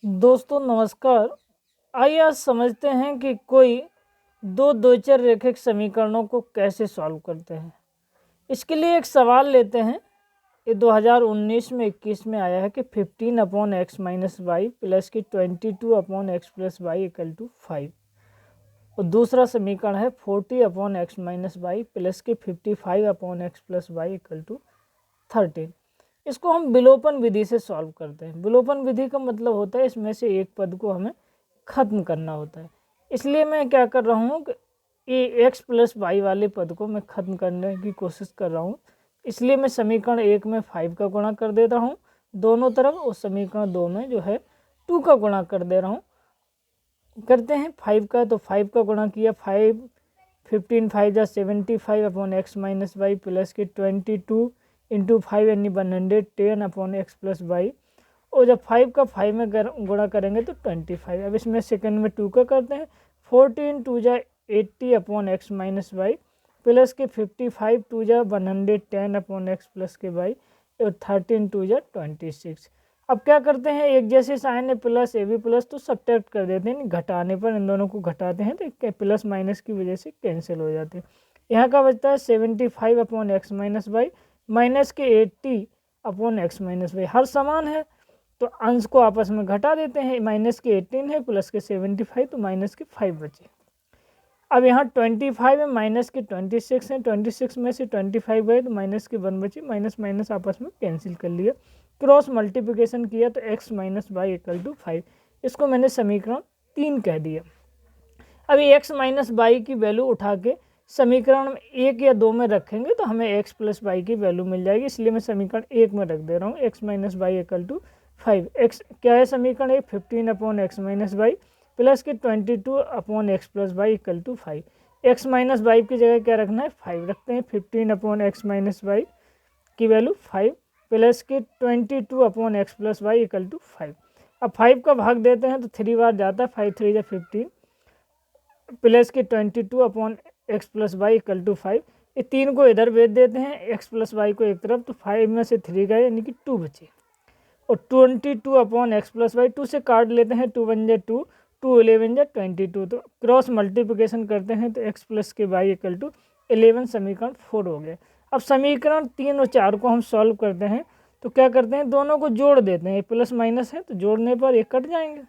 दोस्तों नमस्कार। आइए आज समझते हैं कि कोई दो द्विचर रैखिक समीकरणों को कैसे सॉल्व करते हैं। इसके लिए एक सवाल लेते हैं। ये 2019 में 21 में आया है कि 15/x - y प्लस की 22/x + y = 5। और दूसरा समीकरण है 40/x - y प्लस की 55/x + y = 13। इसको हम विलोपन विधि से सॉल्व करते हैं। विलोपन विधि का मतलब होता है इसमें से एक पद को हमें खत्म करना होता है। इसलिए मैं क्या कर रहा हूँ कि ये x + y वाले पद को मैं खत्म करने की कोशिश कर रहा हूँ। इसलिए मैं समीकरण 1 में 5 का गुणा कर देता हूँ दोनों तरफ, और समीकरण 2 में जो है 2 का गुणा कर दे रहा हूँ। करते हैं 5 का, तो 5 का गुणा किया 5 15 5 जा 75/x - y प्लस की 22 × 5 यानी 110/x + y। और जब 5 का 5 में गुणा करेंगे तो 25। अब इसमें सेकंड में 2 का करते हैं। 14 2 जा 80/x - y प्लस के 55 2 जा 110/x + के y और 13 2 जा 26। अब क्या करते हैं, एक जैसे साइन है प्लस ए बी प्लस, तो सब्ट्रैक्ट कर देते हैं। घटाने पर इन दोनों को घटाते हैं तो प्लस माइनस की वजह से कैंसिल हो जाते हैं। यहाँ का बचता है 75/x - y माइनस के 80/x - y। हर समान है तो अंश को आपस में घटा देते हैं। माइनस के 18 है प्लस के 75, तो माइनस के 5 बचे। अब यहाँ 25 है, माइनस के 26 है, 26 में से 25 गए तो माइनस के 1 बचे। माइनस माइनस आपस में कैंसिल कर लिया, क्रॉस मल्टीप्लिकेशन किया तो x - y = 5। इसको मैंने समीकरण 3 कह दिया। अभी x - y की वैल्यू उठा के समीकरण 1 या 2 में रखेंगे तो हमें x + y की वैल्यू मिल जाएगी। इसलिए मैं समीकरण 1 में रख दे रहा हूँ x - y = 5। x क्या है समीकरण 1? 15/x - y प्लस की 22/x + y = 5। x - y की जगह क्या रखना है? 5 रखते हैं। 15/x - y की वैल्यू 5 प्लस की 22/x + y = 5। अब 5 का भाग देते हैं तो 3 बार जाता है। 5 3 जा 15 प्लस की 22/x + y = 5। ये 3 को इधर भेज देते हैं, x + y को एक तरफ, तो 5 में से 3 गए यानी कि 2 बचे। और 22/x + y 2 से काट लेते हैं। 2 1 जा 2, 2 11 जा 22। तो क्रॉस मल्टीप्लिकेशन करते हैं तो x + के y = 11। समीकरण 4 हो गया। अब समीकरण 3 और 4 को हम सॉल्व करते हैं तो क्या करते हैं, दोनों को जोड़ देते हैं। प्लस माइनस है तो जोड़ने पर ये कट जाएंगे,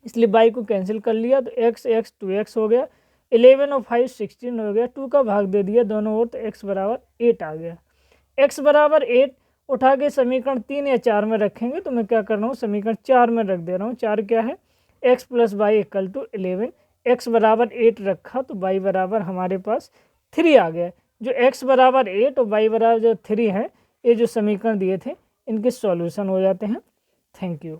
इसलिए y को कैंसिल कर लिया तो x 2x हो गया। 11 और 5 16 हो गया। 2 का भाग दे दिया दोनों ओर तो x = 8 आ गया। x = 8 उठा के समीकरण 3 या 4 में रखेंगे तो मैं क्या कर रहा हूँ, समीकरण 4 में रख दे रहा हूँ। 4 क्या है? x + y = 11। x = 8 रखा तो y बराबर हमारे पास 3 आ गया। जो x = 8 और y = जो 3 है, ये जो समीकरण दिए थे इनके सॉल्यूशन हो जाते हैं। Thank you.